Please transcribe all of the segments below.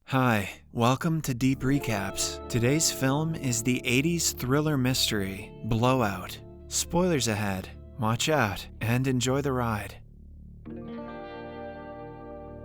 Hi, welcome to Deep Recaps. Today's film is the 80s thriller mystery, Blowout. Spoilers ahead, watch out, and enjoy the ride.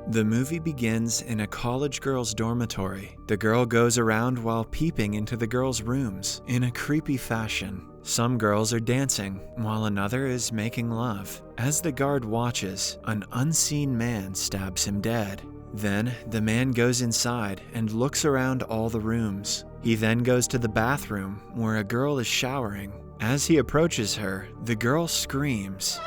The movie begins in a college girl's dormitory. The girl goes around while peeping into the girls' rooms in a creepy fashion. Some girls are dancing, while another is making love. As the guard watches, an unseen man stabs him dead. Then, the man goes inside and looks around all the rooms. He then goes to the bathroom, where a girl is showering. As he approaches her, the girl screams.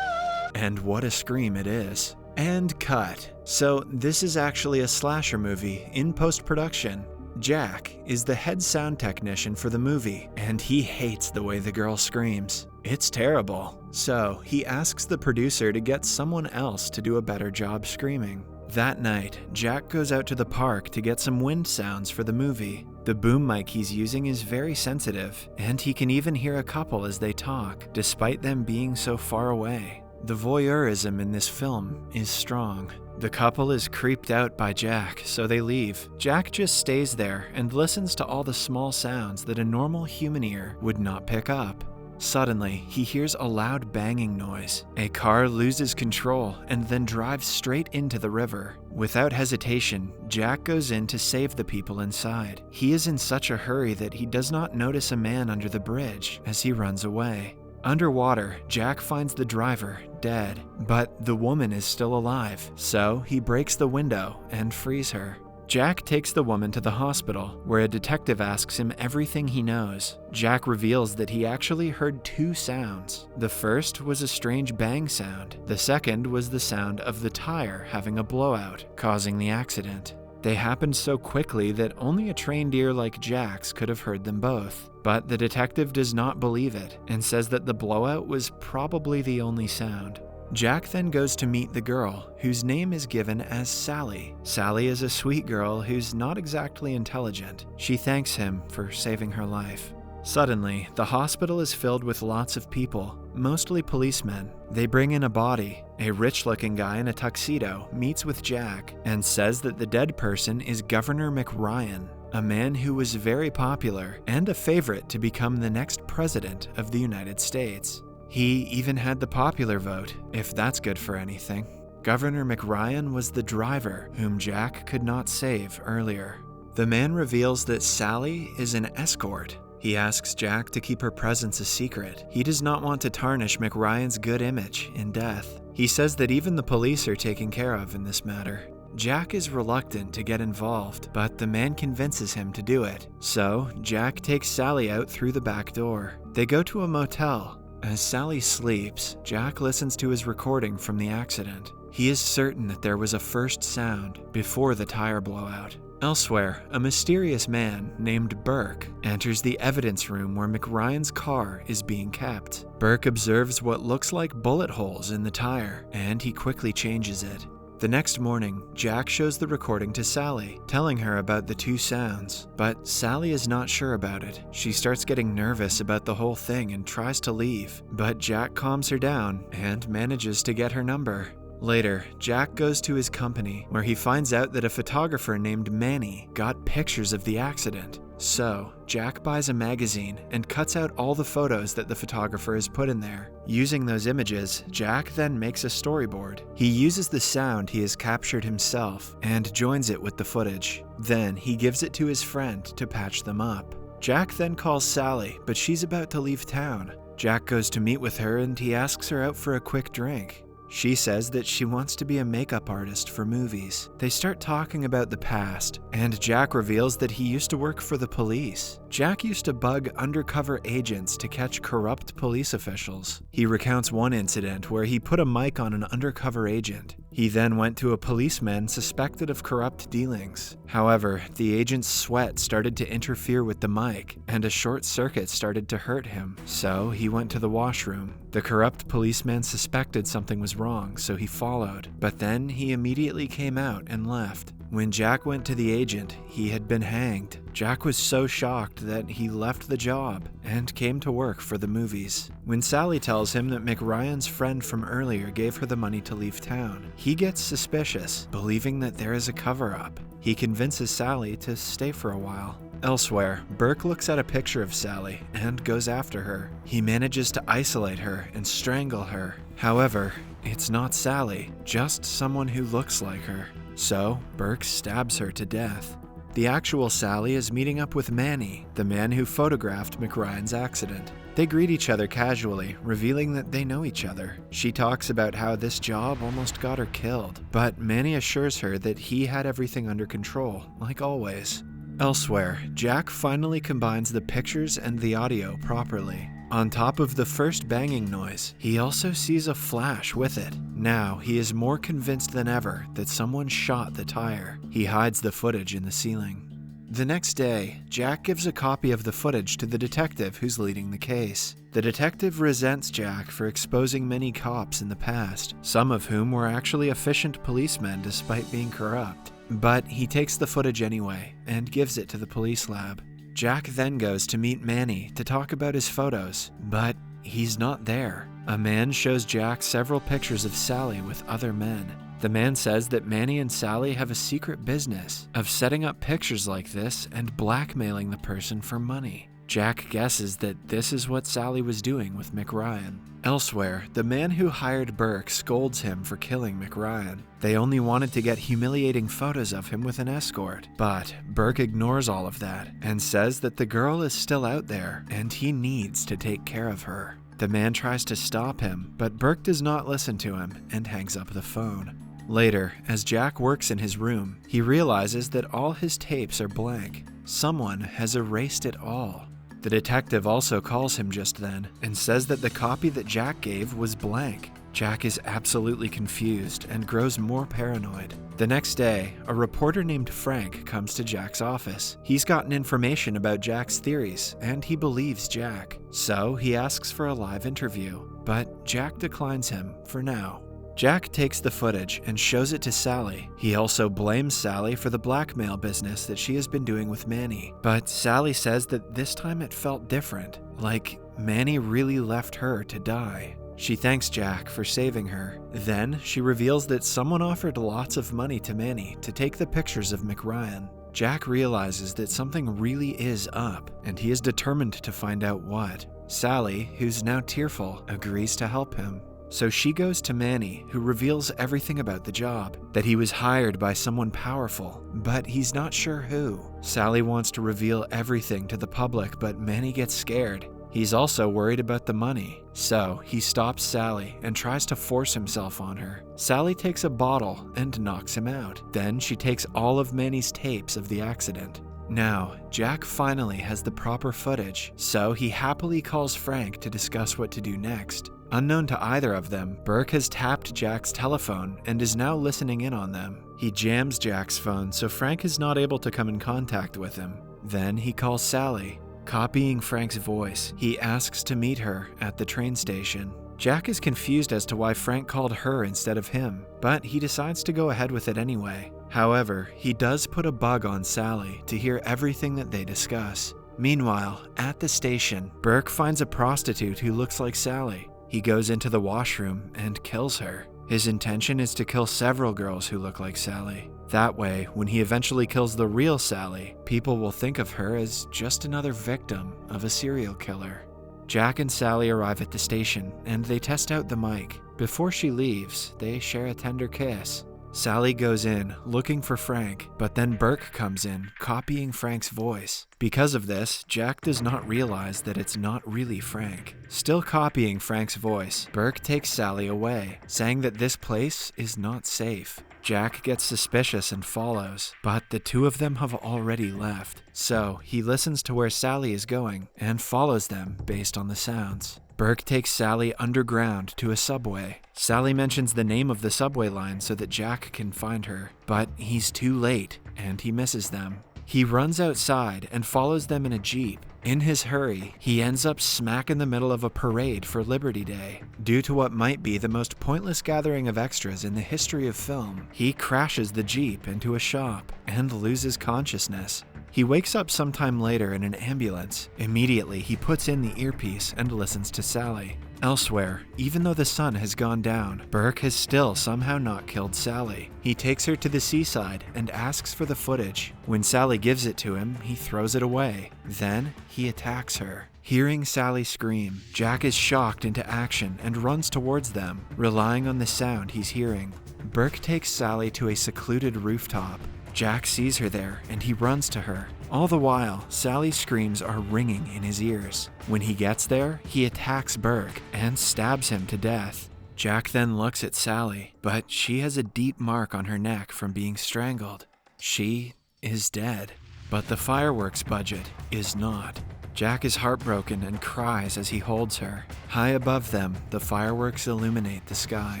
And what a scream it is. And cut. So, this is actually a slasher movie in post-production. Jack is the head sound technician for the movie, and he hates the way the girl screams. It's terrible. So, he asks the producer to get someone else to do a better job screaming. That night, Jack goes out to the park to get some wind sounds for the movie. The boom mic he's using is very sensitive, and he can even hear a couple as they talk, despite them being so far away. The voyeurism in this film is strong. The couple is creeped out by Jack, so they leave. Jack just stays there and listens to all the small sounds that a normal human ear would not pick up. Suddenly, he hears a loud banging noise. A car loses control and then drives straight into the river. Without hesitation, Jack goes in to save the people inside. He is in such a hurry that he does not notice a man under the bridge as he runs away. Underwater, Jack finds the driver dead, but the woman is still alive, so he breaks the window and frees her. Jack takes the woman to the hospital, where a detective asks him everything he knows. Jack reveals that he actually heard two sounds. The first was a strange bang sound. The second was the sound of the tire having a blowout, causing the accident. They happened so quickly that only a trained ear like Jack's could have heard them both. But the detective does not believe it and says that the blowout was probably the only sound. Jack then goes to meet the girl, whose name is given as Sally. Sally is a sweet girl who's not exactly intelligent. She thanks him for saving her life. Suddenly, the hospital is filled with lots of people, mostly policemen. They bring in a body. A rich-looking guy in a tuxedo meets with Jack and says that the dead person is Governor McRyan, a man who was very popular and a favorite to become the next president of the United States. He even had the popular vote, if that's good for anything. Governor McRyan was the driver whom Jack could not save earlier. The man reveals that Sally is an escort. He asks Jack to keep her presence a secret. He does not want to tarnish McRyan's good image in death. He says that even the police are taken care of in this matter. Jack is reluctant to get involved, but the man convinces him to do it. So, Jack takes Sally out through the back door. They go to a motel. As Sally sleeps, Jack listens to his recording from the accident. He is certain that there was a first sound before the tire blowout. Elsewhere, a mysterious man named Burke enters the evidence room where McRyan's car is being kept. Burke observes what looks like bullet holes in the tire, and he quickly changes it. The next morning, Jack shows the recording to Sally, telling her about the two sounds. But Sally is not sure about it. She starts getting nervous about the whole thing and tries to leave. But Jack calms her down and manages to get her number. Later, Jack goes to his company, where he finds out that a photographer named Manny got pictures of the accident. So, Jack buys a magazine and cuts out all the photos that the photographer has put in there. Using those images, Jack then makes a storyboard. He uses the sound he has captured himself and joins it with the footage. Then, he gives it to his friend to patch them up. Jack then calls Sally, but she's about to leave town. Jack goes to meet with her and he asks her out for a quick drink. She says that she wants to be a makeup artist for movies. They start talking about the past, and Jack reveals that he used to work for the police. Jack used to bug undercover agents to catch corrupt police officials. He recounts one incident where he put a mic on an undercover agent. He then went to a policeman suspected of corrupt dealings. However, the agent's sweat started to interfere with the mic, and a short circuit started to hurt him, so he went to the washroom. The corrupt policeman suspected something was wrong, so he followed, but then he immediately came out and left. When Jack went to the agent, he had been hanged. Jack was so shocked that he left the job and came to work for the movies. When Sally tells him that McRyan's friend from earlier gave her the money to leave town, he gets suspicious, believing that there is a cover-up. He He convinces Sally to stay for a while. Elsewhere, Burke looks at a picture of Sally and goes after her. He manages to isolate her and strangle her. However, it's not Sally, just someone who looks like her. So, Burke stabs her to death. The actual Sally is meeting up with Manny, the man who photographed McRyan's accident. They greet each other casually, revealing that they know each other. She talks about how this job almost got her killed, but Manny assures her that he had everything under control, like always. Elsewhere, Jack finally combines the pictures and the audio properly. On top of the first banging noise, he also sees a flash with it. Now, he is more convinced than ever that someone shot the tire. He hides the footage in the ceiling. The next day, Jack gives a copy of the footage to the detective who's leading the case. The detective resents Jack for exposing many cops in the past, some of whom were actually efficient policemen despite being corrupt. But he takes the footage anyway and gives it to the police lab. Jack then goes to meet Manny to talk about his photos, but he's not there. A man shows Jack several pictures of Sally with other men. The man says that Manny and Sally have a secret business of setting up pictures like this and blackmailing the person for money. Jack guesses that this is what Sally was doing with McRyan. Elsewhere, the man who hired Burke scolds him for killing McRyan. They only wanted to get humiliating photos of him with an escort, but Burke ignores all of that and says that the girl is still out there and he needs to take care of her. The man tries to stop him, but Burke does not listen to him and hangs up the phone. Later, as Jack works in his room, he realizes that all his tapes are blank. Someone has erased it all. The detective also calls him just then and says that the copy that Jack gave was blank. Jack is absolutely confused and grows more paranoid. The next day, a reporter named Frank comes to Jack's office. He's gotten information about Jack's theories, and he believes Jack. So he asks for a live interview, but Jack declines him for now. Jack takes the footage and shows it to Sally. He also blames Sally for the blackmail business that she has been doing with Manny. But Sally says that this time it felt different, like Manny really left her to die. She thanks Jack for saving her. Then she reveals that someone offered lots of money to Manny to take the pictures of McRyan. Jack realizes that something really is up, and he is determined to find out what. Sally, who's now tearful, agrees to help him. So she goes to Manny, who reveals everything about the job, that he was hired by someone powerful, but he's not sure who. Sally wants to reveal everything to the public, but Manny gets scared. He's also worried about the money, so he stops Sally and tries to force himself on her. Sally takes a bottle and knocks him out. Then she takes all of Manny's tapes of the accident. Now, Jack finally has the proper footage, so he happily calls Frank to discuss what to do next. Unknown to either of them, Burke has tapped Jack's telephone and is now listening in on them. He jams Jack's phone so Frank is not able to come in contact with him. Then he calls Sally. Copying Frank's voice, he asks to meet her at the train station. Jack is confused as to why Frank called her instead of him, but he decides to go ahead with it anyway. However, he does put a bug on Sally to hear everything that they discuss. Meanwhile, at the station, Burke finds a prostitute who looks like Sally. He goes into the washroom and kills her. His intention is to kill several girls who look like Sally. That way, when he eventually kills the real Sally, people will think of her as just another victim of a serial killer. Jack and Sally arrive at the station, and they test out the mic. Before she leaves, they share a tender kiss. Sally goes in, looking for Frank, but then Burke comes in, copying Frank's voice. Because of this, Jack does not realize that it's not really Frank. Still copying Frank's voice, Burke takes Sally away, saying that this place is not safe. Jack gets suspicious and follows, but the two of them have already left. So he listens to where Sally is going and follows them based on the sounds. Burke takes Sally underground to a subway. Sally mentions the name of the subway line so that Jack can find her, but he's too late and he misses them. He runs outside and follows them in a Jeep. In his hurry, he ends up smack in the middle of a parade for Liberty Day. Due to what might be the most pointless gathering of extras in the history of film, he crashes the Jeep into a shop and loses consciousness. He wakes up sometime later in an ambulance. Immediately, he puts in the earpiece and listens to Sally. Elsewhere, even though the sun has gone down, Burke has still somehow not killed Sally. He takes her to the seaside and asks for the footage. When Sally gives it to him, he throws it away. Then, he attacks her. Hearing Sally scream, Jack is shocked into action and runs towards them, relying on the sound he's hearing. Burke takes Sally to a secluded rooftop. Jack sees her there and he runs to her. All the while, Sally's screams are ringing in his ears. When he gets there, he attacks Burke and stabs him to death. Jack then looks at Sally, but she has a deep mark on her neck from being strangled. She is dead, but the fireworks budget is not. Jack is heartbroken and cries as he holds her. High above them, the fireworks illuminate the sky.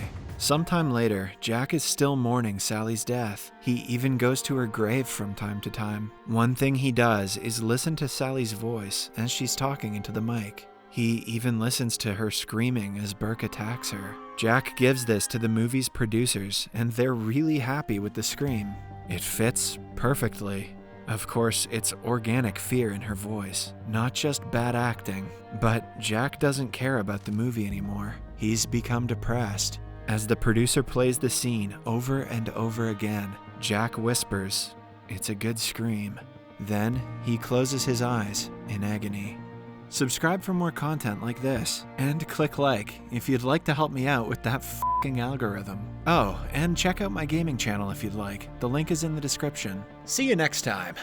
Sometime later, Jack is still mourning Sally's death. He even goes to her grave from time to time. One thing he does is listen to Sally's voice as she's talking into the mic. He even listens to her screaming as Burke attacks her. Jack gives this to the movie's producers, and they're really happy with the scream. It fits perfectly. Of course, it's organic fear in her voice, not just bad acting. But Jack doesn't care about the movie anymore. He's become depressed. As the producer plays the scene over and over again, Jack whispers, "It's a good scream." Then he closes his eyes in agony. Subscribe for more content like this, and click like if you'd like to help me out with that f***ing algorithm. Oh, and check out my gaming channel if you'd like. The link is in the description. See you next time.